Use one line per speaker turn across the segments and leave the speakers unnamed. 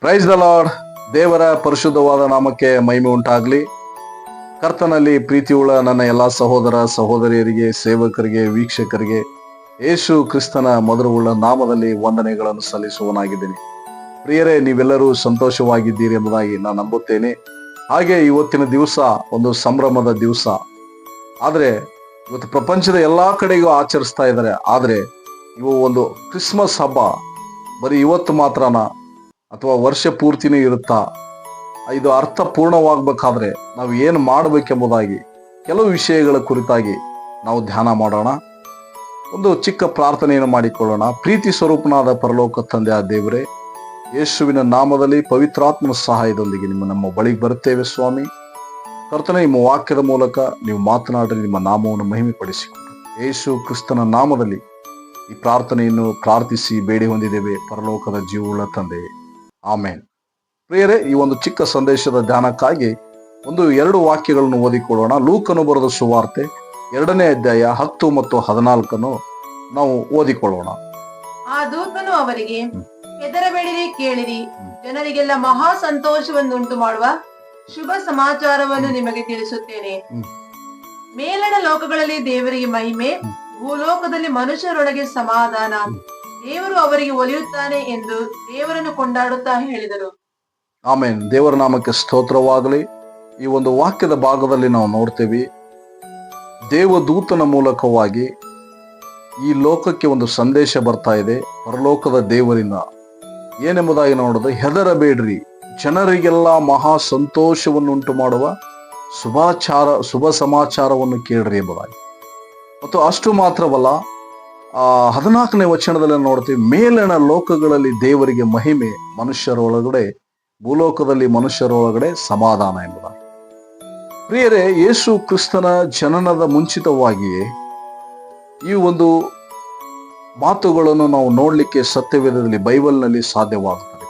Praise the lord. ದೇವರ ಪರಿಶುದ್ಧವಾದ ನಾಮಕ್ಕೆ ಮಹಿಮೆ ಉಂಟಾಗ್ಲಿ. ಕರ್ತನಲ್ಲಿ ಪ್ರೀತಿಯುಳ್ಳ ನನ್ನ ಎಲ್ಲ ಸಹೋದರ ಸಹೋದರಿಯರಿಗೆ, ಸೇವಕರಿಗೆ, ವೀಕ್ಷಕರಿಗೆ ಯೇಸು ಕ್ರಿಸ್ತನ ಮಧುರವುಳ್ಳ ನಾಮದಲ್ಲಿ ವಂದನೆಗಳನ್ನು ಸಲ್ಲಿಸುವನಾಗಿದ್ದೇನೆ. ಪ್ರಿಯರೇ, ನೀವೆಲ್ಲರೂ ಸಂತೋಷವಾಗಿದ್ದೀರಿ ಎಂಬುದಾಗಿ ನಾನು ನಂಬುತ್ತೇನೆ. ಹಾಗೆ ಇವತ್ತಿನ ದಿವಸ ಒಂದು ಸಂಭ್ರಮದ ದಿವಸ. ಆದರೆ ಇವತ್ತು ಪ್ರಪಂಚದ ಎಲ್ಲಾ ಕಡೆಗೂ ಆಚರಿಸ್ತಾ ಇದ್ದಾರೆ. ಆದರೆ ಇವು ಒಂದು ಕ್ರಿಸ್ಮಸ್ ಹಬ್ಬ ಬರೀ ಇವತ್ತು ಮಾತ್ರನ ಅಥವಾ ವರ್ಷ ಪೂರ್ತಿನೂ ಇರುತ್ತಾ? ಇದು ಅರ್ಥಪೂರ್ಣವಾಗಬೇಕಾದ್ರೆ ನಾವು ಏನು ಮಾಡಬೇಕೆಂಬುದಾಗಿ ಕೆಲವು ವಿಷಯಗಳ ಕುರಿತಾಗಿ ನಾವು ಧ್ಯಾನ ಮಾಡೋಣ. ಒಂದು ಚಿಕ್ಕ ಪ್ರಾರ್ಥನೆಯನ್ನು ಮಾಡಿಕೊಳ್ಳೋಣ. ಪ್ರೀತಿ ಸ್ವರೂಪನಾದ ಪರಲೋಕ ತಂದೆ ಆ ದೇವರೇ, ಯೇಸುವಿನ ನಾಮದಲ್ಲಿ ಪವಿತ್ರಾತ್ಮನ ಸಹಾಯದೊಂದಿಗೆ ನಮ್ಮ ಬಳಿಗೆ ಬರುತ್ತೇವೆ ಸ್ವಾಮಿ. ಕರ್ತನೆ, ನಿಮ್ಮ ವಾಕ್ಯದ ಮೂಲಕ ನೀವು ಮಾತನಾಡಿ ನಿಮ್ಮ ನಾಮವನ್ನು ಮಹಿಮೆಪಡಿಸಿಕೊಂಡು ಯೇಸು ಕ್ರಿಸ್ತನ ನಾಮದಲ್ಲಿ ಈ ಪ್ರಾರ್ಥನೆಯನ್ನು ಪ್ರಾರ್ಥಿಸಿ ಬೇಡಿ ಹೊಂದಿದ್ದೇವೆ ಪರಲೋಕದ ಜೀವವುಳ್ಳ ತಂದೆ, ಆಮೇನ್. ಪ್ರಿಯರೇ, ಈ ಒಂದು ಚಿಕ್ಕ ಸಂದೇಶದ ಧ್ಯಾನಕ್ಕಾಗಿ ಒಂದು 2 ವಾಕ್ಯಗಳನ್ನು ಓದಿಕೊಳ್ಳೋಣ. ಲೂಕನು ಬರೆದ ಸುವಾರ್ತೆ 2ನೇ ಅಧ್ಯಾಯ 10 ಮತ್ತು 14 ನಾವು ಓದಿಕೊಳ್ಳೋಣ.
ಆ ದೂತನು ಅವರಿಗೆ, ಹೆದರಬೇಡಿರಿ, ಕೇಳಿರಿ, ಜನರಿಗೆಲ್ಲ ಮಹಾ ಸಂತೋಷವನ್ನುಂಟು ಮಾಡುವ ಶುಭ ಸಮಾಚಾರವನ್ನು ನಿಮಗೆ ತಿಳಿಸುತ್ತೇನೆ. ಮೇಲಣ ಲೋಕಗಳಲ್ಲಿ ದೇವರಿಗೆ ಮಹಿಮೆ, ಭೂಲೋಕದಲ್ಲಿ ಮನುಷ್ಯರೊಳಗೆ ಸಮಾಧಾನ. ದೇವರು ಅವರಿಗೆ ಒಲಿಯುತ್ತಾನೆ ಎಂದು ದೇವರನ್ನು ಕೊಂಡಾಡುತ್ತಾ ಹೇಳಿದರು.
ಆಮೇನ್. ದೇವರ ನಾಮಕ್ಕೆ ಸ್ತೋತ್ರವಾಗಲಿ. ಈ ಒಂದು ವಾಕ್ಯದ ಭಾಗದಲ್ಲಿ ನಾವು ನೋಡ್ತೇವೆ, ದೇವದೂತನ ಮೂಲಕವಾಗಿ ಈ ಲೋಕಕ್ಕೆ ಒಂದು ಸಂದೇಶ ಬರ್ತಾ ಇದೆ ಪರಲೋಕದ ದೇವರಿಂದ. ಏನೆಂಬುದಾಗಿ ನೋಡೋದು, ಹೆದರಬೇಡ್ರಿ, ಜನರಿಗೆಲ್ಲ ಮಹಾ ಸಂತೋಷವನ್ನುಂಟು ಮಾಡುವ ಶುಭ ಸಮಾಚಾರವನ್ನು ಕೇಳ್ರಿ ಎಂಬುದಾಗಿ. ಮತ್ತು ಅಷ್ಟು ಮಾತ್ರವಲ್ಲ, 14ನೇ ವಚನದಲ್ಲಿ ನೋಡ್ತೀವಿ, ಮೇಲಣ ಲೋಕಗಳಲ್ಲಿ ದೇವರಿಗೆ ಮಹಿಮೆ, ಮನುಷ್ಯರೊಳಗಡೆ ಭೂಲೋಕದಲ್ಲಿ ಮನುಷ್ಯರೊಳಗಡೆ ಸಮಾಧಾನ ಎಂಬುದಾಗಿ. ಪ್ರಿಯರೇ, ಯೇಸು ಕ್ರಿಸ್ತನ ಜನನದ ಮುಂಚಿತವಾಗಿಯೇ ಈ ಒಂದು ಮಾತುಗಳನ್ನು ನಾವು ನೋಡ್ಲಿಕ್ಕೆ ಸತ್ಯವೇದದಲ್ಲಿ ಬೈಬಲ್ನಲ್ಲಿ ಸಾಧ್ಯವಾಗುತ್ತದೆ.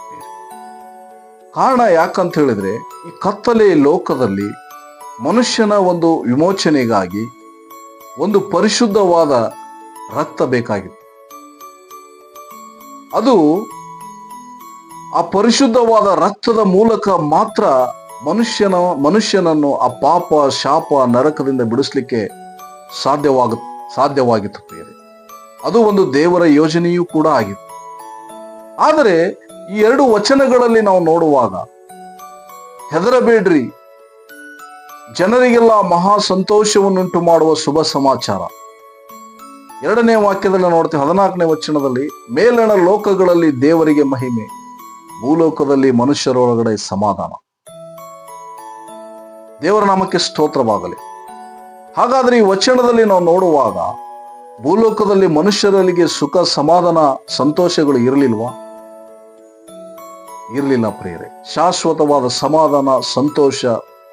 ಕಾರಣ ಯಾಕಂತ ಹೇಳಿದ್ರೆ, ಈ ಕತ್ತಲೆ ಲೋಕದಲ್ಲಿ ಮನುಷ್ಯನ ಒಂದು ವಿಮೋಚನೆಗಾಗಿ ಒಂದು ಪರಿಶುದ್ಧವಾದ ರಕ್ತ ಬೇಕಾಗಿತ್ತು. ಅದು ಆ ಪರಿಶುದ್ಧವಾದ ರಕ್ತದ ಮೂಲಕ ಮಾತ್ರ ಮನುಷ್ಯನನ್ನು ಆ ಪಾಪ, ಶಾಪ, ನರಕದಿಂದ ಬಿಡಿಸ್ಲಿಕ್ಕೆ ಸಾಧ್ಯವಾಗಿತ್ತು ಪ್ರಿಯರೇ. ಅದು ಒಂದು ದೇವರ ಯೋಜನೆಯೂ ಕೂಡ ಆಗಿತ್ತು. ಆದರೆ ಈ 2 ವಚನಗಳಲ್ಲಿ ನಾವು ನೋಡುವಾಗ, ಹೆದರಬೇಡ್ರಿ, ಜನರಿಗೆಲ್ಲ ಮಹಾ ಸಂತೋಷವನ್ನುಂಟು ಮಾಡುವ ಶುಭ ಸಮಾಚಾರ. 2ನೇ ವಾಕ್ಯದಲ್ಲಿ ನೋಡ್ತೀವಿ, 14ನೇ ವಚನದಲ್ಲಿ, ಮೇಲಣ ಲೋಕಗಳಲ್ಲಿ ದೇವರಿಗೆ ಮಹಿಮೆ, ಭೂಲೋಕದಲ್ಲಿ ಮನುಷ್ಯರೊಳಗಡೆ ಸಮಾಧಾನ. ದೇವರ ನಾಮಕ್ಕೆ ಸ್ತೋತ್ರವಾಗಲಿ. ಹಾಗಾದ್ರೆ ಈ ವಚನದಲ್ಲಿ ನಾವು ನೋಡುವಾಗ, ಭೂಲೋಕದಲ್ಲಿ ಮನುಷ್ಯರಿಗೆ ಸುಖ, ಸಮಾಧಾನ, ಸಂತೋಷಗಳು ಇರಲಿಲ್ವಾ? ಇರಲಿಲ್ಲ ಪ್ರಿಯರೇ. ಶಾಶ್ವತವಾದ ಸಮಾಧಾನ, ಸಂತೋಷ,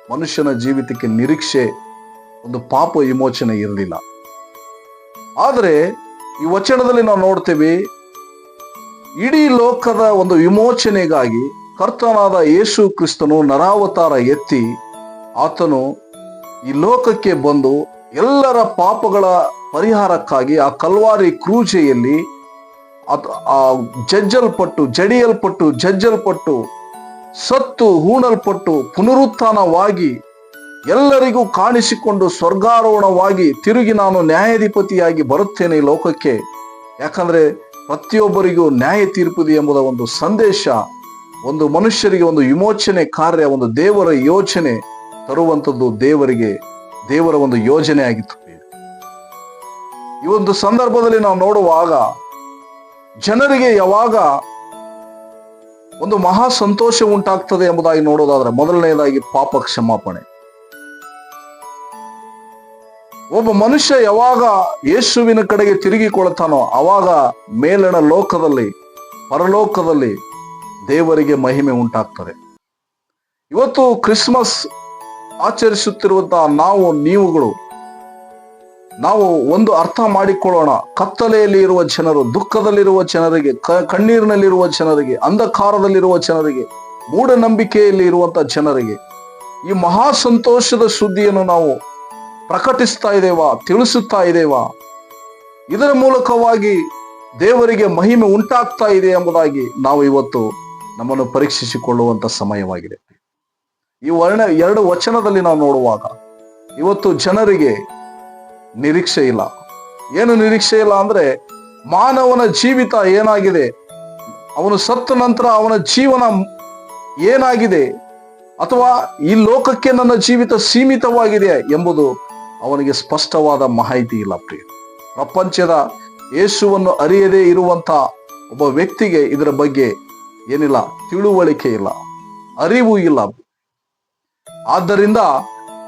ಮನುಷ್ಯನ ಜೀವಿತಕ್ಕೆ ನಿರೀಕ್ಷೆ, ಒಂದು ಪಾಪ ವಿಮೋಚನೆ ಇರಲಿಲ್ಲ. ಆದರೆ ಈ ವಚನದಲ್ಲಿ ನಾವು ನೋಡ್ತೇವೆ, ಇಡೀ ಲೋಕದ ಒಂದು ವಿಮೋಚನೆಗಾಗಿ ಕರ್ತನಾದ ಯೇಸು ಕ್ರಿಸ್ತನು ನರಾವತಾರ ಎತ್ತಿ ಆತನು ಈ ಲೋಕಕ್ಕೆ ಬಂದು ಎಲ್ಲರ ಪಾಪಗಳ ಪರಿಹಾರಕ್ಕಾಗಿ ಆ ಕಲ್ವಾರಿ ಕ್ರೂಜೆಯಲ್ಲಿ ಜಜ್ಜಲ್ಪಟ್ಟು ಸತ್ತು ಹೂಣಲ್ಪಟ್ಟು ಪುನರುತ್ಥಾನವಾಗಿ ಎಲ್ಲರಿಗೂ ಕಾಣಿಸಿಕೊಂಡು ಸ್ವರ್ಗಾರೋಹಣವಾಗಿ ತಿರುಗಿ ನಾನು ನ್ಯಾಯಾಧಿಪತಿಯಾಗಿ ಬರುತ್ತೇನೆ ಈ ಲೋಕಕ್ಕೆ, ಯಾಕಂದ್ರೆ ಪ್ರತಿಯೊಬ್ಬರಿಗೂ ನ್ಯಾಯ ತೀರ್ಪುದಿ ಎಂಬುದ ಒಂದು ಸಂದೇಶ, ಒಂದು ಮನುಷ್ಯರಿಗೆ ಒಂದು ವಿಮೋಚನೆ ಕಾರ್ಯ, ಒಂದು ದೇವರ ಯೋಚನೆ ತರುವಂಥದ್ದು ದೇವರ ಒಂದು ಯೋಜನೆ ಆಗಿತ್ತು. ಈ ಒಂದು ಸಂದರ್ಭದಲ್ಲಿ ನಾವು ನೋಡುವಾಗ, ಜನರಿಗೆ ಯಾವಾಗ ಒಂದು ಮಹಾ ಸಂತೋಷ ಉಂಟಾಗ್ತದೆ ಎಂಬುದಾಗಿ ನೋಡೋದಾದ್ರೆ, ಮೊದಲನೆಯದಾಗಿ ಪಾಪ ಕ್ಷಮಾಪಣೆ. ಒಬ್ಬ ಮನುಷ್ಯ ಯಾವಾಗ ಯೇಸುವಿನ ಕಡೆಗೆ ತಿರುಗಿಕೊಳ್ತಾನೋ ಅವಾಗ ಮೇಲಣ ಲೋಕದಲ್ಲಿ, ಪರಲೋಕದಲ್ಲಿ ದೇವರಿಗೆ ಮಹಿಮೆ ಉಂಟಾಗ್ತದೆ. ಇವತ್ತು ಕ್ರಿಸ್ಮಸ್ ಆಚರಿಸುತ್ತಿರುವಂತಹ ನಾವು ಒಂದು ಅರ್ಥ ಮಾಡಿಕೊಳ್ಳೋಣ. ಕತ್ತಲೆಯಲ್ಲಿ ಇರುವ ಜನರು, ದುಃಖದಲ್ಲಿರುವ ಜನರಿಗೆ, ಕಣ್ಣೀರಿನಲ್ಲಿರುವ ಜನರಿಗೆ, ಅಂಧಕಾರದಲ್ಲಿರುವ ಜನರಿಗೆ, ಮೂಢನಂಬಿಕೆಯಲ್ಲಿ ಇರುವಂತಹ ಜನರಿಗೆ ಈ ಮಹಾ ಸಂತೋಷದ ಸುದ್ದಿಯನ್ನು ನಾವು ಪ್ರಕಟಿಸ್ತಾ ಇದ್ದೇವಾ, ತಿಳಿಸುತ್ತಾ ಇದ್ದೇವಾ? ಇದರ ಮೂಲಕವಾಗಿ ದೇವರಿಗೆ ಮಹಿಮೆ ಉಂಟಾಗ್ತಾ ಇದೆ ಎಂಬುದಾಗಿ ನಾವು ಇವತ್ತು ನಮ್ಮನ್ನು ಪರೀಕ್ಷಿಸಿಕೊಳ್ಳುವಂತ ಸಮಯವಾಗಿದೆ. ಈ ಎರಡು ವಚನದಲ್ಲಿ ನಾವು ನೋಡುವಾಗ ಇವತ್ತು ಜನರಿಗೆ ನಿರೀಕ್ಷೆ ಇಲ್ಲ. ಏನು ನಿರೀಕ್ಷೆ ಇಲ್ಲ ಅಂದ್ರೆ, ಮಾನವನ ಜೀವಿತ ಏನಾಗಿದೆ, ಅವನು ಸತ್ತ ನಂತರ ಅವನ ಜೀವನ ಏನಾಗಿದೆ, ಅಥವಾ ಈ ಲೋಕಕ್ಕೆ ನನ್ನ ಜೀವಿತ ಸೀಮಿತವಾಗಿದೆ ಎಂಬುದು ಅವನಿಗೆ ಸ್ಪಷ್ಟವಾದ ಮಾಹಿತಿ ಇಲ್ಲ ಪ್ರಿಯ. ಪ್ರಪಂಚದ ಯೇಸುವನ್ನು ಅರಿಯದೇ ಇರುವಂತ ಒಬ್ಬ ವ್ಯಕ್ತಿಗೆ ಇದರ ಬಗ್ಗೆ ಏನಿಲ್ಲ, ತಿಳುವಳಿಕೆ ಇಲ್ಲ, ಅರಿವು ಇಲ್ಲ. ಆದ್ದರಿಂದ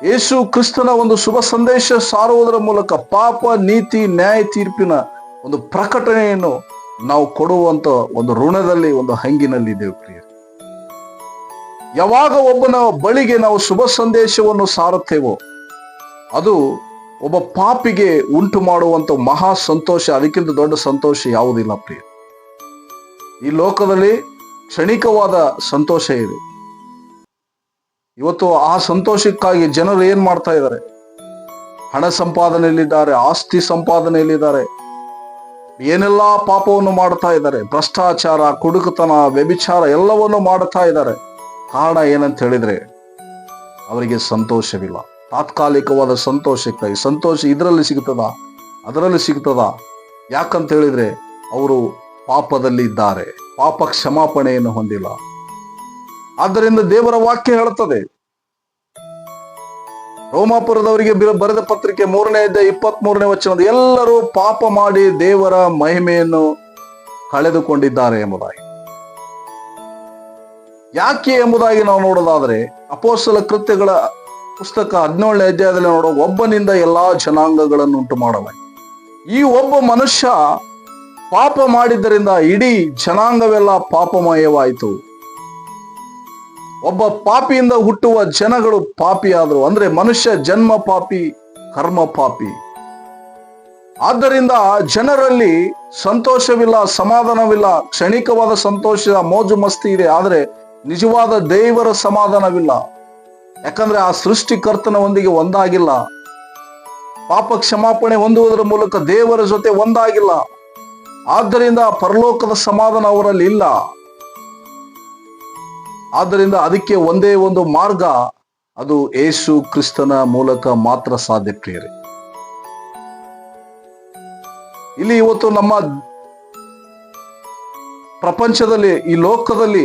ಯೇಸು ಕ್ರಿಸ್ತನ ಒಂದು ಶುಭ ಸಂದೇಶ ಸಾರುವುದರ ಮೂಲಕ ಪಾಪ, ನೀತಿ, ನ್ಯಾಯ ತೀರ್ಪಿನ ಒಂದು ಪ್ರಕಟಣೆಯನ್ನು ನಾವು ಕೊಡುವಂತ ಒಂದು ಋಣದಲ್ಲಿ, ಒಂದು ಹಂಗಿನಲ್ಲಿದ್ದೇವೆ ಪ್ರಿಯ. ಯಾವಾಗ ಒಬ್ಬನ ಬಳಿಗೆ ನಾವು ಶುಭ ಸಂದೇಶವನ್ನು ಸಾರುತ್ತೇವೋ ಅದು ಒಬ್ಬ ಪಾಪಿಗೆ ಉಂಟು ಮಾಡುವಂತ ಮಹಾ ಸಂತೋಷ. ಅದಕ್ಕಿಂತ ದೊಡ್ಡ ಸಂತೋಷ ಯಾವುದಿಲ್ಲ ಪ್ರಿಯ. ಈ ಲೋಕದಲ್ಲಿ ಕ್ಷಣಿಕವಾದ ಸಂತೋಷ ಇದೆ. ಇವತ್ತು ಆ ಸಂತೋಷಕ್ಕಾಗಿ ಜನರು ಏನ್ ಮಾಡ್ತಾ ಇದ್ದಾರೆ? ಹಣ ಸಂಪಾದನೆಯಲ್ಲಿದ್ದಾರೆ, ಆಸ್ತಿ ಸಂಪಾದನೆಯಲ್ಲಿದ್ದಾರೆ, ಏನೆಲ್ಲಾ ಪಾಪವನ್ನು ಮಾಡ್ತಾ ಇದ್ದಾರೆ. ಭ್ರಷ್ಟಾಚಾರ, ಕುಡುಕತನ, ವ್ಯಭಿಚಾರ ಎಲ್ಲವನ್ನು ಮಾಡ್ತಾ ಇದ್ದಾರೆ. ಕಾರಣ ಏನಂತ ಹೇಳಿದ್ರೆ ಅವರಿಗೆ ಸಂತೋಷವಿಲ್ಲ. ತಾತ್ಕಾಲಿಕವಾದ ಸಂತೋಷಕ್ಕಾಗಿ, ಸಂತೋಷ ಇದರಲ್ಲಿ ಸಿಗ್ತದ, ಅದರಲ್ಲಿ ಸಿಗ್ತದ. ಯಾಕಂತ ಹೇಳಿದ್ರೆ ಅವರು ಪಾಪದಲ್ಲಿ ಇದ್ದಾರೆ, ಪಾಪ ಕ್ಷಮಾಪಣೆಯನ್ನು ಹೊಂದಿಲ್ಲ. ಆದ್ದರಿಂದ ದೇವರ ವಾಕ್ಯ ಹೇಳುತ್ತದೆ, ರೋಮಾಪುರದವರಿಗೆ ಬರೆದ ಪತ್ರಿಕೆ 3ನೇ ಅಧ್ಯಾಯ 23ನೇ ವಚನದ, ಎಲ್ಲರೂ ಪಾಪ ಮಾಡಿ ದೇವರ ಮಹಿಮೆಯನ್ನು ಕಳೆದುಕೊಂಡಿದ್ದಾರೆ ಎಂಬುದಾಗಿ. ಯಾಕೆ ಎಂಬುದಾಗಿ ನಾವು ನೋಡೋದಾದ್ರೆ, ಅಪೊಸ್ತಲ ಕೃತ್ಯಗಳ ಪುಸ್ತಕ 17ನೇ ಅಧ್ಯಾಯದಲ್ಲಿ ನೋಡೋ, ಒಬ್ಬನಿಂದ ಎಲ್ಲಾ ಜನಾಂಗಗಳನ್ನು ಉಂಟು ಮಾಡಲಾಗಿ. ಈ ಒಬ್ಬ ಮನುಷ್ಯ ಪಾಪ ಮಾಡಿದ್ದರಿಂದ ಇಡೀ ಜನಾಂಗವೆಲ್ಲ ಪಾಪಮಯವಾಯಿತು. ಒಬ್ಬ ಪಾಪಿಯಿಂದ ಹುಟ್ಟುವ ಜನಗಳು ಪಾಪಿಯಾದರು. ಅಂದ್ರೆ ಮನುಷ್ಯ ಜನ್ಮ ಪಾಪಿ, ಕರ್ಮ ಪಾಪಿ. ಆದ್ದರಿಂದ ಜನರಲ್ಲಿ ಸಂತೋಷವಿಲ್ಲ, ಸಮಾಧಾನವಿಲ್ಲ. ಕ್ಷಣಿಕವಾದ ಸಂತೋಷ, ಮೋಜು ಮಸ್ತಿ ಇದೆ, ಆದರೆ ನಿಜವಾದ ದೇವರ ಸಮಾಧಾನವಿಲ್ಲ. ಯಾಕಂದ್ರೆ ಆ ಸೃಷ್ಟಿಕರ್ತನೊಂದಿಗೆ ಒಂದಾಗಿಲ್ಲ. ಪಾಪ ಕ್ಷಮಾಪಣೆ ಹೊಂದುವುದರ ಮೂಲಕ ದೇವರ ಜೊತೆ ಒಂದಾಗಿಲ್ಲ. ಆದ್ದರಿಂದ ಪರಲೋಕದ ಸಮಾಧಾನ ಅವರಲ್ಲಿ ಇಲ್ಲ. ಆದ್ದರಿಂದ ಅದಕ್ಕೆ ಒಂದೇ ಒಂದು ಮಾರ್ಗ, ಅದು ಯೇಸು ಕ್ರಿಸ್ತನ ಮೂಲಕ ಮಾತ್ರ ಸಾಧ್ಯ ಪ್ರಿಯರೇ. ಇಲ್ಲಿ ಇವತ್ತು ನಮ್ಮ ಪ್ರಪಂಚದಲ್ಲಿ, ಈ ಲೋಕದಲ್ಲಿ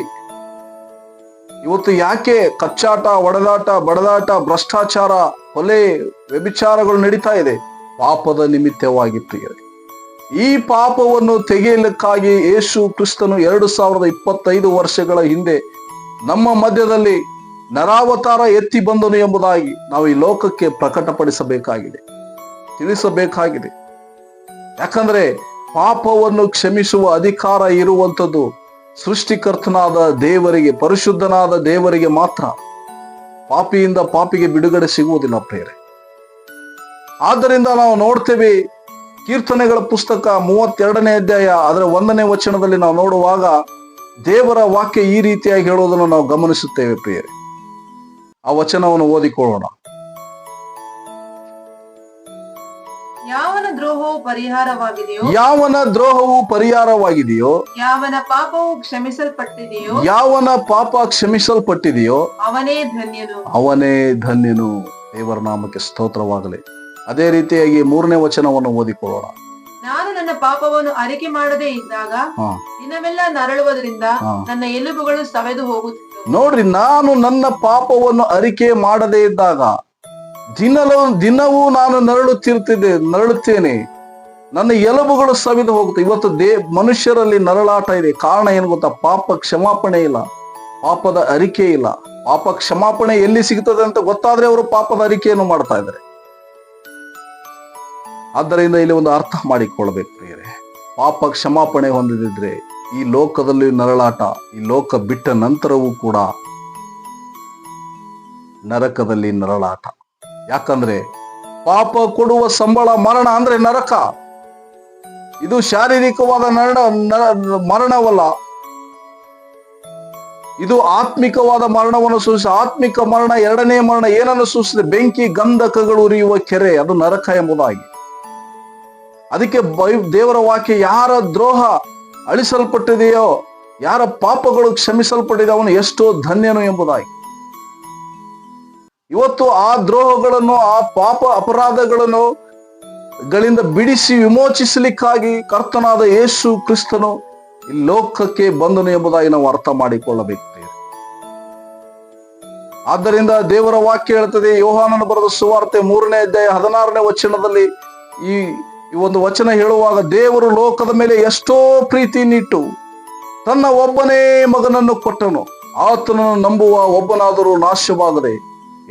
ಇವತ್ತು ಯಾಕೆ ಕಚ್ಚಾಟ, ಒಡೆದಾಟ, ಬಡದಾಟ, ಭ್ರಷ್ಟಾಚಾರ, ಕೊಲೆ, ವ್ಯಭಿಚಾರಗಳು ನಡೀತಾ ಇದೆ? ಪಾಪದ ನಿಮಿತ್ತವಾಗಿ ಪ್ರಿಯರೇ. ಈ ಪಾಪವನ್ನು ತೆಗೆಯಲಿಕ್ಕಾಗಿ ಯೇಸು ಕ್ರಿಸ್ತನು 2025 ವರ್ಷಗಳ ಹಿಂದೆ ನಮ್ಮ ಮಧ್ಯದಲ್ಲಿ ನರಾವತಾರ ಎತ್ತಿ ಬಂದನು ಎಂಬುದಾಗಿ ನಾವು ಈ ಲೋಕಕ್ಕೆ ಪ್ರಕಟಪಡಿಸಬೇಕಾಗಿದೆ, ತಿಳಿಸಬೇಕಾಗಿದೆ. ಯಾಕಂದ್ರೆ ಪಾಪವನ್ನು ಕ್ಷಮಿಸುವ ಅಧಿಕಾರ ಇರುವಂಥದ್ದು ಸೃಷ್ಟಿಕರ್ತನಾದ ದೇವರಿಗೆ, ಪರಿಶುದ್ಧನಾದ ದೇವರಿಗೆ ಮಾತ್ರ. ಪಾಪಿಯಿಂದ ಪಾಪಿಗೆ ಬಿಡುಗಡೆ ಸಿಗುವುದಿಲ್ಲ ಪ್ರಿಯರೇ. ಆದ್ದರಿಂದ ನಾವು ನೋಡ್ತೇವೆ, ಕೀರ್ತನೆಗಳ ಪುಸ್ತಕ 32ನೇ ಅಧ್ಯಾಯ ಅದರ 1ನೇ ವಚನದಲ್ಲಿ ನಾವು ನೋಡುವಾಗ ದೇವರ ವಾಕ್ಯ ಈ ರೀತಿಯಾಗಿ ಹೇಳುವುದನ್ನು ನಾವು ಗಮನಿಸುತ್ತೇವೆ ಪ್ರಿಯರೇ. ಆ ವಚನವನ್ನು ಓದಿಕೊಳ್ಳೋಣ.
ಯಾವನ ದ್ರೋಹವು ಪರಿಹಾರವಾಗಿದೆಯೋ,
ಯಾವನ ದ್ರೋಹವು ಪರಿಹಾರವಾಗಿದೆಯೋ,
ಯಾವನ ಪಾಪವು ಕ್ಷಮಿಸಲ್ಪಟ್ಟಿದೆಯೋ,
ಯಾವನ ಪಾಪ ಕ್ಷಮಿಸಲ್ಪಟ್ಟಿದೆಯೋ
ಅವನೇ ಧನ್ಯನು,
ಅವನೇ ಧನ್ಯನು. ದೇವರ ನಾಮಕ್ಕೆ ಸ್ತೋತ್ರವಾಗಲಿ. ಅದೇ ರೀತಿಯಾಗಿ 3ನೇ ವಚನವನ್ನು ಓದಿಕೊಳ್ಳೋಣ.
ನಾನು ನನ್ನ ಪಾಪವನ್ನು ಅರಿಕೆ ಮಾಡದೇ ಇದ್ದಾಗ ದಿನವೆಲ್ಲ ನರಳುವುದರಿಂದ ನನ್ನ ಎಲುಬುಗಳು ಸವೆದು ಹೋಗುತ್ತಿದ್ದವು.
ನೋಡ್ರಿ, ನಾನು ನನ್ನ ಪಾಪವನ್ನು ಅರಿಕೆ ಮಾಡದೇ ಇದ್ದಾಗ ದಿನವೂ ನಾನು ನರಳುತ್ತೇನೆ, ನನ್ನ ಎಲುಬುಗಳು ಸವಿದು ಹೋಗುತ್ತೆ. ಇವತ್ತು ಮನುಷ್ಯರಲ್ಲಿ ನರಳಾಟ ಇದೆ. ಕಾರಣ ಏನು ಗೊತ್ತಾ? ಪಾಪ ಕ್ಷಮಾಪಣೆ ಇಲ್ಲ, ಪಾಪದ ಅರಿಕೆ ಇಲ್ಲ. ಪಾಪ ಕ್ಷಮಾಪಣೆ ಎಲ್ಲಿ ಸಿಗ್ತದೆ ಅಂತ ಗೊತ್ತಾದ್ರೆ ಅವರು ಪಾಪದ ಅರಿಕೆಯನ್ನು ಮಾಡ್ತಾ ಇದ್ದಾರೆ. ಆದ್ದರಿಂದ ಇಲ್ಲಿ ಒಂದು ಅರ್ಥ ಮಾಡಿಕೊಳ್ಬೇಕು ಪ್ರಿಯರೇ. ಪಾಪ ಕ್ಷಮಾಪಣೆ ಹೊಂದಿದ್ರೆ ಈ ಲೋಕದಲ್ಲಿ ನರಳಾಟ, ಈ ಲೋಕ ಬಿಟ್ಟ ನಂತರವೂ ಕೂಡ ನರಕದಲ್ಲಿ ನರಳಾಟ. ಯಾಕಂದ್ರೆ ಪಾಪ ಕೊಡುವ ಸಂಬಳ ಮರಣ, ಅಂದ್ರೆ ನರಕ. ಇದು ಶಾರೀರಿಕವಾದ ಮರಣವಲ್ಲ, ಇದು ಆತ್ಮಿಕವಾದ ಮರಣವನ್ನು ಸೂಚಿಸ. ಆತ್ಮಿಕ ಮರಣ, ಎರಡನೇ ಮರಣ ಏನನ್ನು ಸೂಚಿಸಿದೆ? ಬೆಂಕಿ, ಗಂಧಕಗಳು ಉರಿಯುವ ಕೆರೆ, ಅದು ನರಕ ಎಂಬುದಾಗಿ. ಅದಕ್ಕೆ ದೇವರ ವಾಕ್ಯ, ಯಾರ ದ್ರೋಹ ಅಳಿಸಲ್ಪಟ್ಟಿದೆಯೋ ಯಾರ ಪಾಪಗಳು ಕ್ಷಮಿಸಲ್ಪಟ್ಟಿದೆ ಅವನು ಎಷ್ಟೋ ಧನ್ಯನು ಎಂಬುದಾಗಿ. ಇವತ್ತು ಆ ದ್ರೋಹಗಳನ್ನು, ಆ ಪಾಪ ಅಪರಾಧಗಳನ್ನು ಗಳಿಂದ ಬಿಡಿಸಿ ವಿಮೋಚಿಸಲಿಕ್ಕಾಗಿ ಕರ್ತನಾದ ಯೇಸು ಕ್ರಿಸ್ತನು ಈ ಲೋಕಕ್ಕೆ ಬಂದನು ಎಂಬುದಾಗಿ ನಾವು ಅರ್ಥ ಮಾಡಿಕೊಳ್ಳಬೇಕು. ಆದ್ದರಿಂದ ದೇವರ ವಾಕ್ಯ ಹೇಳ್ತದೆ, ಯೋಹಾನನ ಬರೆದ ಸುವಾರ್ತೆ 3ನೇ ಅಧ್ಯಾಯ 16ನೇ ವಚನದಲ್ಲಿ ಈ ಒಂದು ವಚನ ಹೇಳುವಾಗ, ದೇವರು ಲೋಕದ ಮೇಲೆ ಎಷ್ಟೋ ಪ್ರೀತಿಯನ್ನಿಟ್ಟು ತನ್ನ ಒಬ್ಬನೇ ಮಗನನ್ನು ಕೊಟ್ಟನು, ಆತನನ್ನು ನಂಬುವ ಒಬ್ಬನಾದರೂ ನಾಶವಾಗದೆ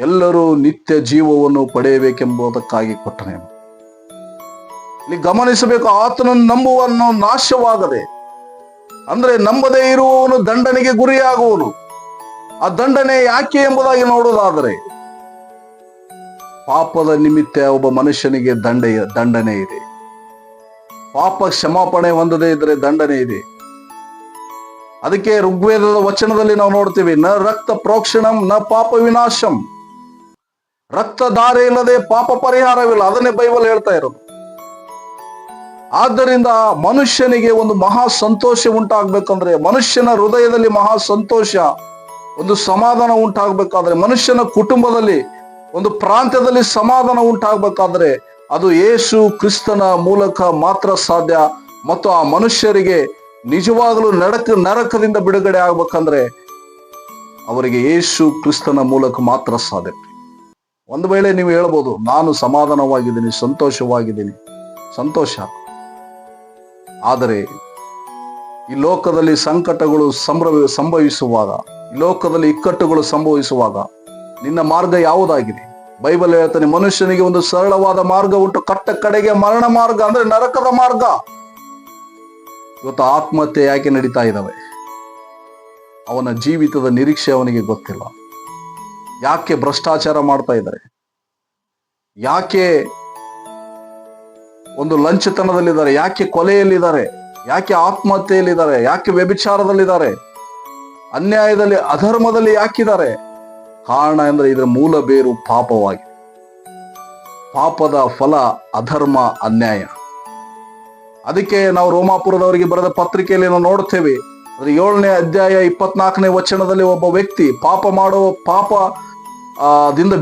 ಎಲ್ಲರೂ ನಿತ್ಯ ಜೀವವನ್ನು ಪಡೆಯಬೇಕೆಂಬುದಕ್ಕಾಗಿ ಕೊಟ್ಟನೆ. ಇಲ್ಲಿ ಗಮನಿಸಬೇಕು, ಆತನನ್ನು ನಂಬುವನು ನಾಶವಾಗದೆ ಅಂದ್ರೆ ನಂಬದೇ ಇರುವವನು ದಂಡನೆಗೆ ಗುರಿಯಾಗುವನು. ಆ ದಂಡನೆ ಯಾಕೆ ಎಂಬುದಾಗಿ ನೋಡುವುದಾದರೆ, ಪಾಪದ ನಿಮಿತ್ತ ಒಬ್ಬ ಮನುಷ್ಯನಿಗೆ ದಂಡನೆ ಇದೆ. ಪಾಪ ಕ್ಷಮಾಪಣೆ ಹೊಂದದೇ ಇದ್ರೆ ದಂಡನೆ ಇದೆ. ಅದಕ್ಕೆ ಋಗ್ವೇದದ ವಚನದಲ್ಲಿ ನಾವು ನೋಡ್ತೀವಿ, ನ ರಕ್ತ ಪ್ರೋಕ್ಷಣಂ ನ ಪಾಪ ವಿನಾಶಂ. ರಕ್ತಧಾರೆ ಇಲ್ಲದೆ ಪಾಪ ಪರಿಹಾರವಿಲ್ಲ. ಅದನ್ನೇ ಬೈಬಲ್ ಹೇಳ್ತಾ ಇರೋದು. ಆದ್ದರಿಂದ ಮನುಷ್ಯನಿಗೆ ಒಂದು ಮಹಾ ಸಂತೋಷ ಉಂಟಾಗ್ಬೇಕಂದ್ರೆ, ಮನುಷ್ಯನ ಹೃದಯದಲ್ಲಿ ಮಹಾ ಸಂತೋಷ, ಒಂದು ಸಮಾಧಾನ ಉಂಟಾಗಬೇಕಾದ್ರೆ, ಮನುಷ್ಯನ ಕುಟುಂಬದಲ್ಲಿ ಒಂದು ಪ್ರಾಂತ್ಯದಲ್ಲಿ ಸಮಾಧಾನ ಉಂಟಾಗಬೇಕಾದ್ರೆ ಅದು ಯೇಸು ಕ್ರಿಸ್ತನ ಮೂಲಕ ಮಾತ್ರ ಸಾಧ್ಯ. ಮತ್ತು ಆ ಮನುಷ್ಯರಿಗೆ ನಿಜವಾಗಲೂ ನರಕದಿಂದ ಬಿಡುಗಡೆ ಆಗ್ಬೇಕಂದ್ರೆ ಅವರಿಗೆ ಯೇಸು ಕ್ರಿಸ್ತನ ಮೂಲಕ ಮಾತ್ರ ಸಾಧ್ಯ. ಒಂದು ವೇಳೆ ನೀವು ಹೇಳ್ಬೋದು, ನಾನು ಸಮಾಧಾನವಾಗಿದ್ದೀನಿ, ಸಂತೋಷವಾಗಿದ್ದೀನಿ, ಸಂತೋಷ. ಆದರೆ ಈ ಲೋಕದಲ್ಲಿ ಸಂಕಟಗಳು ಸಂಭವಿಸುವಾಗ, ಈ ಲೋಕದಲ್ಲಿ ಇಕ್ಕಟ್ಟುಗಳು ಸಂಭವಿಸುವಾಗ ನಿನ್ನ ಮಾರ್ಗ ಯಾವುದಾಗಿದೆ? ಬೈಬಲ್ ಹೇಳ್ತಾನೆ, ಮನುಷ್ಯನಿಗೆ ಒಂದು ಸರಳವಾದ ಮಾರ್ಗ ಉಂಟು, ಕಟ್ಟ ಕಡೆಗೆ ಮರಣ ಮಾರ್ಗ ಅಂದ್ರೆ ನರಕದ ಮಾರ್ಗ. ಇವತ್ತು ಆತ್ಮಹತ್ಯೆ ಯಾಕೆ ನಡೀತಾ ಇದ್ದಾವೆ? ಅವನ ಜೀವಿತದ ನಿರೀಕ್ಷೆ ಅವನಿಗೆ ಗೊತ್ತಿಲ್ಲ. ಯಾಕೆ ಭ್ರಷ್ಟಾಚಾರ ಮಾಡ್ತಾ ಇದ್ದಾರೆ? ಯಾಕೆ ಒಂದು ಲಂಚತನದಲ್ಲಿದ್ದಾರೆ? ಯಾಕೆ ಕೊಲೆಯಲ್ಲಿದ್ದಾರೆ? ಯಾಕೆ ಆತ್ಮಹತ್ಯೆಯಲ್ಲಿದ್ದಾರೆ? ಯಾಕೆ ವ್ಯಭಿಚಾರದಲ್ಲಿದ್ದಾರೆ? ಅನ್ಯಾಯದಲ್ಲಿ, ಅಧರ್ಮದಲ್ಲಿ ಯಾಕಿದ್ದಾರೆ? ಕಾರಣ ಅಂದ್ರೆ ಇದರ ಮೂಲ ಬೇರು ಪಾಪವಾಗಿದೆ. ಪಾಪದ ಫಲ ಅಧರ್ಮ, ಅನ್ಯಾಯ. ಅದಕ್ಕೆ ನಾವು ರೋಮಾಪುರದವರಿಗೆ ಬರೆದ ಪತ್ರಿಕೆಯಲ್ಲಿ ನಾವು ನೋಡ್ತೇವೆ, 7ನೇ ಅಧ್ಯಾಯ 24ನೇ ವಚನದಲ್ಲಿ ಒಬ್ಬ ವ್ಯಕ್ತಿ ಪಾಪದಿಂದ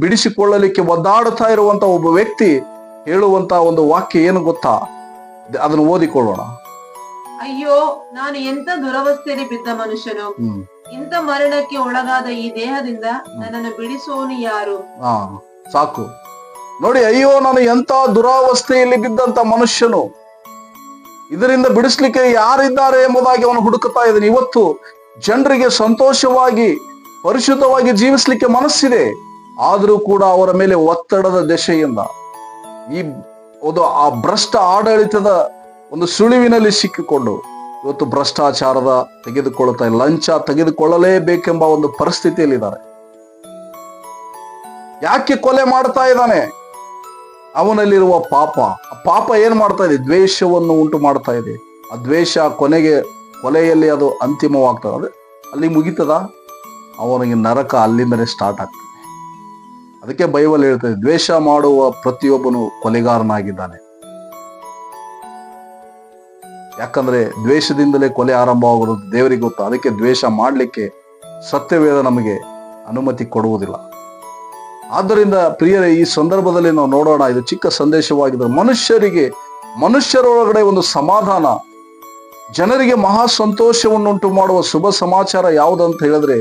ಬಿಡಿಸಿಕೊಳ್ಳಲಿಕ್ಕೆ ಒದ್ದಾಡುತ್ತಾ ಇರುವಂತ ಒಬ್ಬ ವ್ಯಕ್ತಿ ಹೇಳುವಂತ ಒಂದು ವಾಕ್ಯ ಏನು ಗೊತ್ತಾ? ಅದನ್ನು ಓದಿಕೊಳ್ಳೋಣ.
ಅಯ್ಯೋ, ನಾನು ಎಂತ ದುರವಸ್ಥೆಯಲ್ಲಿ ಬಿದ್ದ ಮನುಷ್ಯನು, ಇಂಥ ಮರಣಕ್ಕೆ ಒಳಗಾದ ಈ ದೇಹದಿಂದ ನನ್ನನ್ನು ಬಿಡಿಸುವವನು ಯಾರು?
ಸಾಕು ನೋಡಿ. ಅಯ್ಯೋ, ನಾನು ಎಂತ ದುರಾವಸ್ಥೆಯಲ್ಲಿ ಬಿದ್ದಂತ ಮನುಷ್ಯನು, ಇದರಿಂದ ಬಿಡಿಸ್ಲಿಕ್ಕೆ ಯಾರಿದ್ದಾರೆ ಎಂಬುದಾಗಿ ಅವನು ಹುಡುಕುತ್ತಾ ಇದ್ದಾನೆ. ಇವತ್ತು ಜನರಿಗೆ ಸಂತೋಷವಾಗಿ ಪರಿಶುದ್ಧವಾಗಿ ಜೀವಿಸ್ಲಿಕ್ಕೆ ಮನಸ್ಸಿದೆ, ಆದರೂ ಕೂಡ ಅವರ ಮೇಲೆ ಒತ್ತಡದ ದೆಸೆಯಿಂದ ಆ ಭ್ರಷ್ಟ ಆಡಳಿತದ ಒಂದು ಸುಳಿವಿನಲ್ಲಿ ಸಿಕ್ಕಿಕೊಂಡು ಇವತ್ತು ಭ್ರಷ್ಟಾಚಾರದ ತೆಗೆದುಕೊಳ್ಳುತ್ತಾ, ಲಂಚ ತೆಗೆದುಕೊಳ್ಳಲೇಬೇಕೆಂಬ ಒಂದು ಪರಿಸ್ಥಿತಿಯಲ್ಲಿದ್ದಾರೆ. ಯಾಕೆ ಕೊಲೆ ಮಾಡ್ತಾ ಇದ್ದಾನೆ? ಅವನಲ್ಲಿರುವ ಪಾಪ ಏನ್ ಮಾಡ್ತಾ ಇದೆ? ದ್ವೇಷವನ್ನು ಉಂಟು ಮಾಡ್ತಾ ಇದೆ. ಆ ದ್ವೇಷ ಕೊಲೆಯಲ್ಲಿ ಅದು ಅಂತಿಮವಾಗ್ತದೆ. ಅಲ್ಲಿ ಮುಗಿತದ? ಅವನಿಗೆ ನರಕ ಅಲ್ಲಿಂದಲೇ ಸ್ಟಾರ್ಟ್ ಆಗ್ತದೆ. ಅದಕ್ಕೆ ಬೈಬಲ್ ಹೇಳ್ತದೆ, ದ್ವೇಷ ಮಾಡುವ ಪ್ರತಿಯೊಬ್ಬನು ಕೊಲೆಗಾರನಾಗಿದ್ದಾನೆ. ಯಾಕಂದ್ರೆ ದ್ವೇಷದಿಂದಲೇ ಕೊಲೆ ಆರಂಭವಾಗುವುದು ದೇವರಿಗೆ ಗೊತ್ತು. ಅದಕ್ಕೆ ದ್ವೇಷ ಮಾಡಲಿಕ್ಕೆ ಸತ್ಯವೇದ ನಮಗೆ ಅನುಮತಿ ಕೊಡುವುದಿಲ್ಲ. ಆದ್ದರಿಂದ ಪ್ರಿಯರೇ, ಈ ಸಂದರ್ಭದಲ್ಲಿ ನಾವು ನೋಡೋಣ, ಇದು ಚಿಕ್ಕ ಸಂದೇಶವಾಗಿದ್ದರೆ ಮನುಷ್ಯರೊಳಗಡೆ ಒಂದು ಸಮಾಧಾನ, ಜನರಿಗೆ ಮಹಾ ಸಂತೋಷವನ್ನುಂಟು ಮಾಡುವ ಶುಭ ಸಮಾಚಾರ ಯಾವುದಂತ ಹೇಳಿದ್ರೆ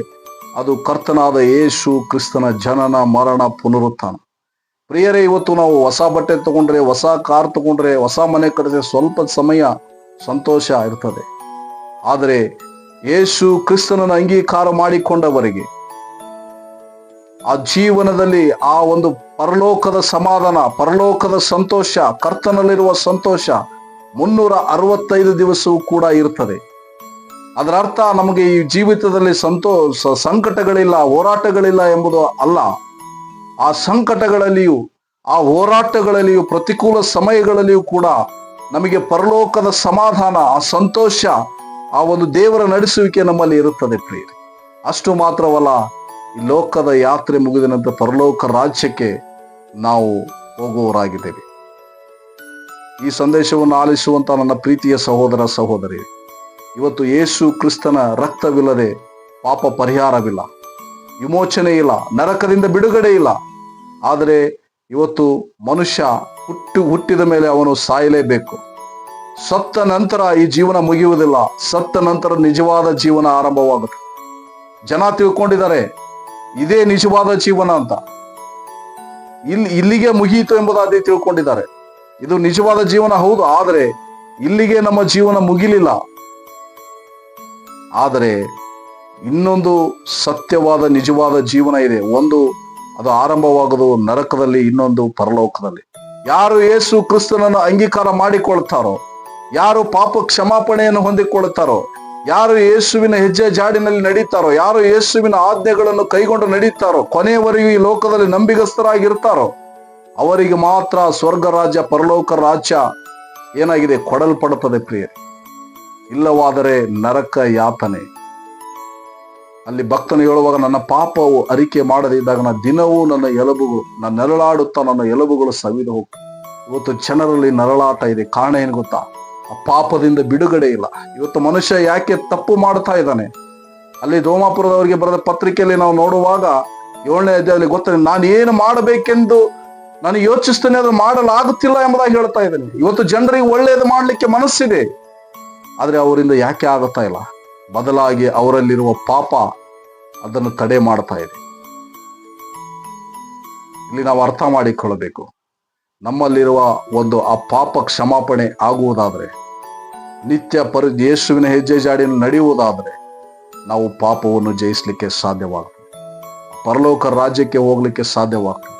ಅದು ಕರ್ತನಾದ ಯೇಸು ಕ್ರಿಸ್ತನ ಜನನ, ಮರಣ, ಪುನರುತ್ಥಾನ. ಪ್ರಿಯರೇ, ಇವತ್ತು ನಾವು ಹೊಸ ಬಟ್ಟೆ ತಗೊಂಡ್ರೆ, ಹೊಸ ಕಾರ್ ತಗೊಂಡ್ರೆ, ಹೊಸ ಮನೆ ಕಟ್ಟಿದ್ರೆ ಸ್ವಲ್ಪ ಸಮಯ ಸಂತೋಷ ಇರ್ತದೆ. ಆದರೆ ಯೇಸು ಕ್ರಿಸ್ತನನ್ನು ಅಂಗೀಕಾರ ಮಾಡಿಕೊಂಡವರಿಗೆ ಆ ಜೀವನದಲ್ಲಿ ಆ ಒಂದು ಪರಲೋಕದ ಸಮಾಧಾನ, ಪರಲೋಕದ ಸಂತೋಷ, ಕರ್ತನಲ್ಲಿರುವ ಸಂತೋಷ 365 ದಿವಸವೂ ಕೂಡ ಇರ್ತದೆ. ಅದರ ಅರ್ಥ ನಮಗೆ ಈ ಜೀವಿತದಲ್ಲಿ ಸಂಕಟಗಳಿಲ್ಲ, ಹೋರಾಟಗಳಿಲ್ಲ ಎಂಬುದು ಅಲ್ಲ. ಆ ಸಂಕಟಗಳಲ್ಲಿಯೂ, ಆ ಹೋರಾಟಗಳಲ್ಲಿಯೂ, ಪ್ರತಿಕೂಲ ಸಮಯಗಳಲ್ಲಿಯೂ ಕೂಡ ನಮಗೆ ಪರಲೋಕದ ಸಮಾಧಾನ, ಆ ಸಂತೋಷ, ಆ ಒಂದು ದೇವರ ನಡೆಸುವಿಕೆ ನಮ್ಮಲ್ಲಿ ಇರುತ್ತದೆ ಪ್ರಿಯರೇ. ಅಷ್ಟು ಮಾತ್ರವಲ್ಲ, ಈ ಲೋಕದ ಯಾತ್ರೆ ಮುಗಿದ ನಂತರ ಪರಲೋಕ ರಾಜ್ಯಕ್ಕೆ ನಾವು ಹೋಗುವವರಾಗಿದ್ದೇವೆ. ಈ ಸಂದೇಶವನ್ನು ಆಲಿಸುವಂತ ನನ್ನ ಪ್ರೀತಿಯ ಸಹೋದರ ಸಹೋದರಿ, ಇವತ್ತು ಯೇಸು ಕ್ರಿಸ್ತನ ರಕ್ತವಿಲ್ಲದೆ ಪಾಪ ಪರಿಹಾರವಿಲ್ಲ, ವಿಮೋಚನೆ ಇಲ್ಲ, ನರಕದಿಂದ ಬಿಡುಗಡೆ ಇಲ್ಲ. ಆದರೆ ಇವತ್ತು ಮನುಷ್ಯ ಹುಟ್ಟಿದ ಮೇಲೆ ಅವನು ಸಾಯಲೇಬೇಕು. ಸತ್ತ ನಂತರ ಈ ಜೀವನ ಮುಗಿಯುವುದಿಲ್ಲ. ಸತ್ತ ನಂತರ ನಿಜವಾದ ಜೀವನ ಆರಂಭವಾಗುತ್ತೆ. ಜನ ತಿಳ್ಕೊಂಡಿದ್ದಾರೆ ಇದೇ ನಿಜವಾದ ಜೀವನ ಅಂತ. ಇಲ್ಲಿಗೆ ಮುಗಿಯಿತು ಎಂಬುದಾಗಿ ತಿಳ್ಕೊಂಡಿದ್ದಾರೆ. ಇದು ನಿಜವಾದ ಜೀವನ ಹೌದು, ಆದರೆ ಇಲ್ಲಿಗೆ ನಮ್ಮ ಜೀವನ ಮುಗಿಲಿಲ್ಲ. ಆದರೆ ಇನ್ನೊಂದು ಸತ್ಯವಾದ ನಿಜವಾದ ಜೀವನ ಇದೆ. ಒಂದು ಅದು ಆರಂಭವಾಗುವುದು ನರಕದಲ್ಲಿ, ಇನ್ನೊಂದು ಪರಲೋಕದಲ್ಲಿ. ಯಾರು ಯೇಸು ಕ್ರಿಸ್ತನನ್ನು ಅಂಗೀಕಾರ ಮಾಡಿಕೊಳ್ತಾರೋ, ಯಾರು ಪಾಪ ಕ್ಷಮಾಪಣೆಯನ್ನು ಹೊಂದಿಕೊಳ್ಳುತ್ತಾರೋ, ಯಾರು ಯೇಸುವಿನ ಹೆಜ್ಜೆ ಜಾಡಿನಲ್ಲಿ ನಡೀತಾರೋ, ಯಾರು ಯೇಸುವಿನ ಆಜ್ಞೆಗಳನ್ನು ಕೈಗೊಂಡು ನಡೀತಾರೋ, ಕೊನೆಯವರೆಗೂ ಈ ಲೋಕದಲ್ಲಿ ನಂಬಿಗಸ್ತರಾಗಿರ್ತಾರೋ, ಅವರಿಗೆ ಮಾತ್ರ ಸ್ವರ್ಗ ರಾಜ್ಯ, ಪರಲೋಕ ರಾಜ್ಯ ಏನಾಗಿದೆ ಕೊಡಲ್ಪಡುತ್ತದೆ ಪ್ರಿಯರೇ. ಇಲ್ಲವಾದರೆ ನರಕ ಯಾತನೆ. ಅಲ್ಲಿ ಭಕ್ತನು ಹೇಳುವಾಗ, ನನ್ನ ಪಾಪವು ಅರಿಕೆ ಮಾಡದೇ ಇದ್ದಾಗ ದಿನವೂ ನನ್ನ ನೆರಳಾಡುತ್ತಾ ನನ್ನ ಎಲುಬುಗಳು ಸವಿದು ಹೋಗ್ತವೆ. ಇವತ್ತು ಜನರಲ್ಲಿ ನರಳಾಟ ಇದೆ. ಕಾರಣ ಏನು ಗೊತ್ತಾ? ಆ ಪಾಪದಿಂದ ಬಿಡುಗಡೆ ಇಲ್ಲ. ಇವತ್ತು ಮನುಷ್ಯ ಯಾಕೆ ತಪ್ಪು ಮಾಡ್ತಾ ಇದ್ದಾನೆ? ಅಲ್ಲಿ ರೋಮಾಪುರದವರಿಗೆ ಬರೆದ ಪತ್ರಿಕೆಯಲ್ಲಿ ನಾವು ನೋಡುವಾಗ 7ನೇ ಅಧ್ಯಾಯದಲ್ಲಿ ಗೊತ್ತಿದೆ, ನಾನು ಏನು ಮಾಡಬೇಕೆಂದು ನಾನು ಯೋಚಿಸ್ತೇನೆ, ಅದು ಮಾಡಲಾಗುತ್ತಿಲ್ಲ ಎಂಬುದಾಗಿ ಹೇಳ್ತಾ ಇದ್ದೇನೆ. ಇವತ್ತು ಜನರಿಗೆ ಒಳ್ಳೆಯದು ಮಾಡಲಿಕ್ಕೆ ಮನಸ್ಸಿದೆ, ಆದರೆ ಅವರಿಂದ ಯಾಕೆ ಆಗುತ್ತಾ ಇಲ್ಲ? ಬದಲಾಗಿ ಅವರಲ್ಲಿರುವ ಪಾಪ ಅದನ್ನು ತಡೆ ಮಾಡ್ತಾ ಇದೆ. ಇಲ್ಲಿ ನಾವು ಅರ್ಥ ಮಾಡಿಕೊಳ್ಳಬೇಕು, ನಮ್ಮಲ್ಲಿರುವ ಆ ಪಾಪ ಕ್ಷಮಾಪಣೆ ಆಗುವುದಾದರೆ, ನಿತ್ಯ ಯೇಸುವಿನ ಹೆಜ್ಜೆ ಜಾಡಿಯನ್ನು ನಡೆಯುವುದಾದರೆ, ನಾವು ಪಾಪವನ್ನು ಜಯಿಸಲಿಕ್ಕೆ ಸಾಧ್ಯವಾಗ್ತದೆ, ಪರಲೋಕ ರಾಜ್ಯಕ್ಕೆ ಹೋಗ್ಲಿಕ್ಕೆ ಸಾಧ್ಯವಾಗ್ತದೆ.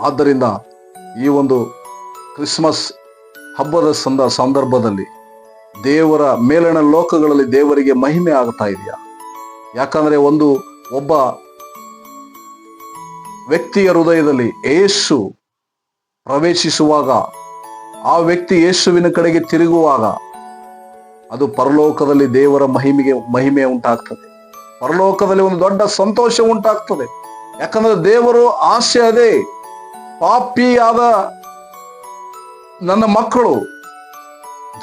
ಆದ್ದರಿಂದ ಈ ಒಂದು ಕ್ರಿಸ್ಮಸ್ ಹಬ್ಬದ ಸಂದರ್ಭದಲ್ಲಿ ದೇವರ ಮೇಲಣ ಲೋಕಗಳಲ್ಲಿ ದೇವರಿಗೆ ಮಹಿಮೆ ಆಗ್ತಾ ಇದೆಯಾ? ಯಾಕಂದ್ರೆ ಒಬ್ಬ ವ್ಯಕ್ತಿಯ ಹೃದಯದಲ್ಲಿ ಯೇಸು ಪ್ರವೇಶಿಸುವಾಗ, ಆ ವ್ಯಕ್ತಿ ಯೇಸುವಿನ ಕಡೆಗೆ ತಿರುಗುವಾಗ, ಅದು ಪರಲೋಕದಲ್ಲಿ ದೇವರ ಮಹಿಮೆ ಉಂಟಾಗ್ತದೆ. ಪರಲೋಕದಲ್ಲಿ ಒಂದು ದೊಡ್ಡ ಸಂತೋಷ ಉಂಟಾಗ್ತದೆ. ಯಾಕಂದ್ರೆ ದೇವರು ಆಸೆ ಅದೇ, ಪಾಪಿಯಾದ ನನ್ನ ಮಕ್ಕಳು,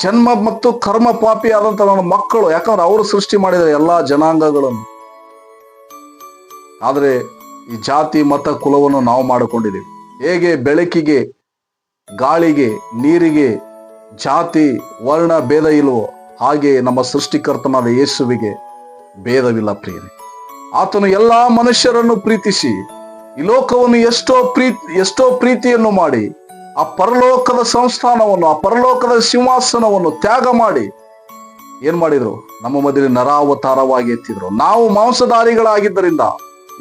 ಜನ್ಮ ಮತ್ತು ಕರ್ಮ ಪಾಪಿ ಆದಂತ ನನ್ನ ಮಕ್ಕಳು, ಯಾಕಂದ್ರೆ ಅವರು ಸೃಷ್ಟಿ ಮಾಡಿದ ಎಲ್ಲಾ ಜನಾಂಗಗಳನ್ನು. ಆದರೆ ಈ ಜಾತಿ ಮತ ಕುಲವನ್ನು ನಾವು ಮಾಡಿಕೊಂಡಿದ್ದೇವೆ. ಹೇಗೆ ಬೆಳಕಿಗೆ, ಗಾಳಿಗೆ, ನೀರಿಗೆ ಜಾತಿ ವರ್ಣ ಭೇದ ಇಲ್ವೋ, ಹಾಗೆ ನಮ್ಮ ಸೃಷ್ಟಿಕರ್ತನಾದ ಯೇಸುವಿಗೆ ಭೇದವಿಲ್ಲ ಪ್ರಿಯರೇ. ಆತನು ಎಲ್ಲಾ ಮನುಷ್ಯರನ್ನು ಪ್ರೀತಿಸಿ ಈ ಲೋಕವನ್ನು ಎಷ್ಟೋ ಪ್ರೀತಿಯನ್ನು ಮಾಡಿ ಆ ಪರಲೋಕದ ಸಂಸ್ಥಾನವನ್ನು, ಆ ಪರಲೋಕದ ಸಿಂಹಾಸನವನ್ನು ತ್ಯಾಗ ಮಾಡಿ ಏನ್ ಮಾಡಿದ್ರು? ನಮ್ಮ ಮಧ್ಯೆ ನರಾವತಾರವಾಗಿ ಎತ್ತಿದ್ರು. ನಾವು ಮಾಂಸಧಾರಿಗಳಾಗಿದ್ದರಿಂದ,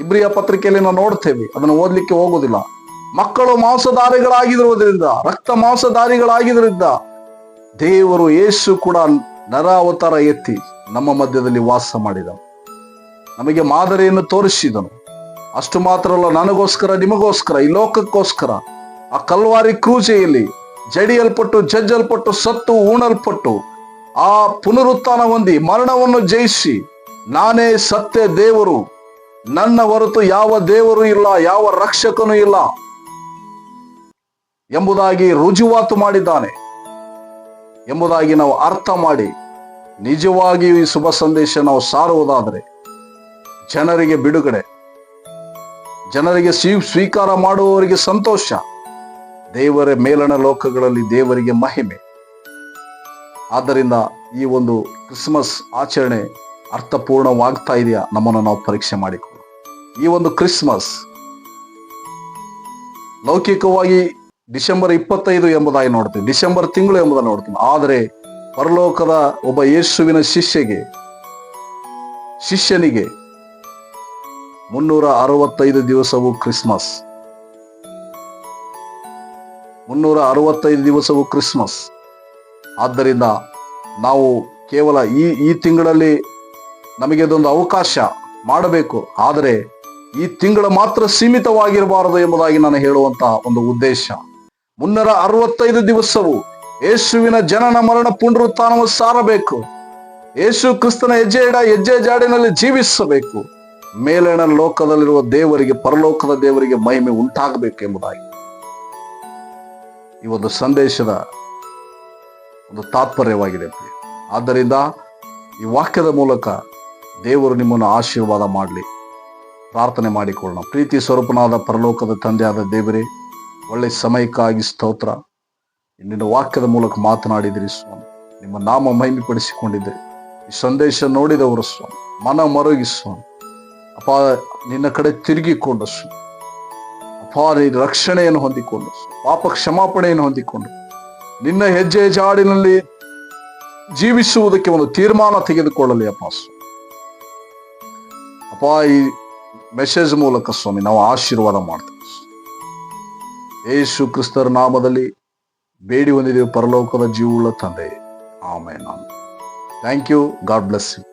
ಇಬ್ರಿಯ ಪತ್ರಿಕೆಯಲ್ಲಿ ನಾವು ನೋಡ್ತೇವೆ, ಅದನ್ನು ಓದ್ಲಿಕ್ಕೆ ಹೋಗುದಿಲ್ಲ. ಮಕ್ಕಳು ಮಾಂಸಧಾರಿಗಳಾಗಿರುವುದರಿಂದ, ರಕ್ತ ಮಾಂಸಧಾರಿಗಳಾಗಿದ್ದರಿಂದ ದೇವರು ಯೇಸು ಕೂಡ ನರಾವತಾರ ಎತ್ತಿ ನಮ್ಮ ಮಧ್ಯದಲ್ಲಿ ವಾಸ ಮಾಡಿದನು, ನಮಗೆ ಮಾದರಿಯನ್ನು ತೋರಿಸಿದನು. ಅಷ್ಟು ಮಾತ್ರ ಅಲ್ಲ, ನನಗೋಸ್ಕರ, ನಿಮಗೋಸ್ಕರ, ಈ ಲೋಕಕ್ಕೋಸ್ಕರ ಆ ಕಲ್ವಾರಿ ಕ್ರೂಜೆಯಲ್ಲಿ ಜಡಿಯಲ್ಪಟ್ಟು, ಜಜ್ಜಲ್ಪಟ್ಟು, ಸತ್ತು ಉಣಲ್ಪಟ್ಟು, ಆ ಪುನರುತ್ಥಾನ ಹೊಂದಿ ಮರಣವನ್ನು ಜಯಿಸಿ, ನಾನೇ ಸತ್ಯ ದೇವರು, ನನ್ನ ಹೊರತು ಯಾವ ದೇವರು ಇಲ್ಲ, ಯಾವ ರಕ್ಷಕನೂ ಇಲ್ಲ ಎಂಬುದಾಗಿ ರುಜುವಾತು ಮಾಡಿದ್ದಾನೆ ಎಂಬುದಾಗಿ ನಾವು ಅರ್ಥ ಮಾಡಿ ನಿಜವಾಗಿಯೂ ಈ ಶುಭ ಸಂದೇಶ ನಾವು ಸಾರುವುದಾದರೆ ಜನರಿಗೆ ಬಿಡುಗಡೆ, ಜನರಿಗೆ ಸ್ವೀಕಾರ ಮಾಡುವವರಿಗೆ ಸಂತೋಷ, ದೇವರ ಮೇಲಣ ಲೋಕಗಳಲ್ಲಿ ದೇವರಿಗೆ ಮಹಿಮೆ. ಆದ್ದರಿಂದ ಈ ಒಂದು ಕ್ರಿಸ್ಮಸ್ ಆಚರಣೆ ಅರ್ಥಪೂರ್ಣವಾಗ್ತಾ ಇದೆಯಾ? ನಮ್ಮನ್ನು ನಾವು ಪರೀಕ್ಷೆ ಮಾಡಿಕೊಳ್ಳೋಣ. ಈ ಒಂದು ಕ್ರಿಸ್ಮಸ್ ಲೌಕಿಕವಾಗಿ ಡಿಸೆಂಬರ್ 25 ಎಂಬುದಾಗಿ ನೋಡ್ತೀವಿ, ಡಿಸೆಂಬರ್ ತಿಂಗಳು ಎಂಬುದಾಗಿ ನೋಡ್ತೀವಿ. ಆದರೆ ಪರಲೋಕದ ಒಬ್ಬ ಯೇಸುವಿನ ಶಿಷ್ಯನಿಗೆ 365 ದಿವಸವೂ ಕ್ರಿಸ್ಮಸ್, 365 ದಿವಸವೂ ಕ್ರಿಸ್ಮಸ್. ಆದ್ದರಿಂದ ನಾವು ಕೇವಲ ಈ ತಿಂಗಳಲ್ಲಿ ನಮಗೆ ಇದೊಂದು ಅವಕಾಶ ಮಾಡಬೇಕು, ಆದರೆ ಈ ತಿಂಗಳು ಮಾತ್ರ ಸೀಮಿತವಾಗಿರಬಾರದು ಎಂಬುದಾಗಿ ನಾನು ಹೇಳುವಂತ ಒಂದು ಉದ್ದೇಶ. 365 ದಿವಸವೂ ಯೇಸುವಿನ ಜನನ ಮರಣ ಪುನರುತ್ಥಾನವನ್ನು ಸಾರಬೇಕು, ಯೇಸು ಕ್ರಿಸ್ತನ ಹೆಜ್ಜೆ ಜಾಡಿನಲ್ಲಿ ಜೀವಿಸಬೇಕು, ಮೇಲಣ ಲೋಕದಲ್ಲಿರುವ ದೇವರಿಗೆ, ಪರಲೋಕದ ದೇವರಿಗೆ ಮಹಿಮೆ ಉಂಟಾಗಬೇಕು ಎಂಬುದಾಗಿ ಈ ಒಂದು ಸಂದೇಶದ ಒಂದು ತಾತ್ಪರ್ಯವಾಗಿದೆ. ಆದ್ದರಿಂದ ಈ ವಾಕ್ಯದ ಮೂಲಕ ದೇವರು ನಿಮ್ಮನ್ನು ಆಶೀರ್ವಾದ ಮಾಡಲಿ. ಪ್ರಾರ್ಥನೆ ಮಾಡಿಕೊಳ್ಳೋಣ. ಪ್ರೀತಿ ಸ್ವರೂಪನಾದ ಪರಲೋಕದ ತಂದೆಯಾದ ದೇವರೇ, ಒಳ್ಳೆ ಸಮಯಕ್ಕಾಗಿ ಸ್ತೋತ್ರ. ನಿನ್ನ ವಾಕ್ಯದ ಮೂಲಕ ಮಾತನಾಡಿದಿರಿ ಸ್ವಾಮಿ. ನಿಮ್ಮ ನಾಮ ಮಹಿಮೆಪಡಿಸಿಕೊಂಡಿದ್ದೀರಿ. ಈ ಸಂದೇಶ ನೋಡಿದವರು ಸ್ವಾಮಿ ಮನ ಮರುಗಿ ಸ್ವಾಮಿ ಅಪ್ಪ ನಿನ್ನ ಕಡೆ ತಿರುಗಿಕೊಂಡು ಸ್ವಾಮಿ ಅಪ್ಪ ನಿನ್ನ ರಕ್ಷಣೆಯನ್ನು ಹೊಂದಿಕೊಂಡು, ಪಾಪ ಕ್ಷಮಾಪಣೆಯನ್ನು ಹೊಂದಿಕೊಂಡು, ನಿನ್ನ ಹೆಜ್ಜೆ ಜಾಡಿನಲ್ಲಿ ಜೀವಿಸುವುದಕ್ಕೆ ಒಂದು ತೀರ್ಮಾನ ತೆಗೆದುಕೊಳ್ಳಲಿ ಅಪ್ಪ ಸ್ವಾಮಿ. ಅಪ್ಪ ಈ ಮೆಸೇಜ್ ಮೂಲಕ ಸ್ವಾಮಿ ನಾವು ಆಶೀರ್ವಾದ ಮಾಡ್ತೇವೆ. ಯೇಸು ಕ್ರಿಸ್ತರ ನಾಮದಲ್ಲಿ ಬೇಡಿ ಹೊಂದಿದ್ದೇವೆ ಪರಲೋಕದ ಜೀವವುಳ್ಳ ತಂದೆ. Amen. Thank you. God bless you.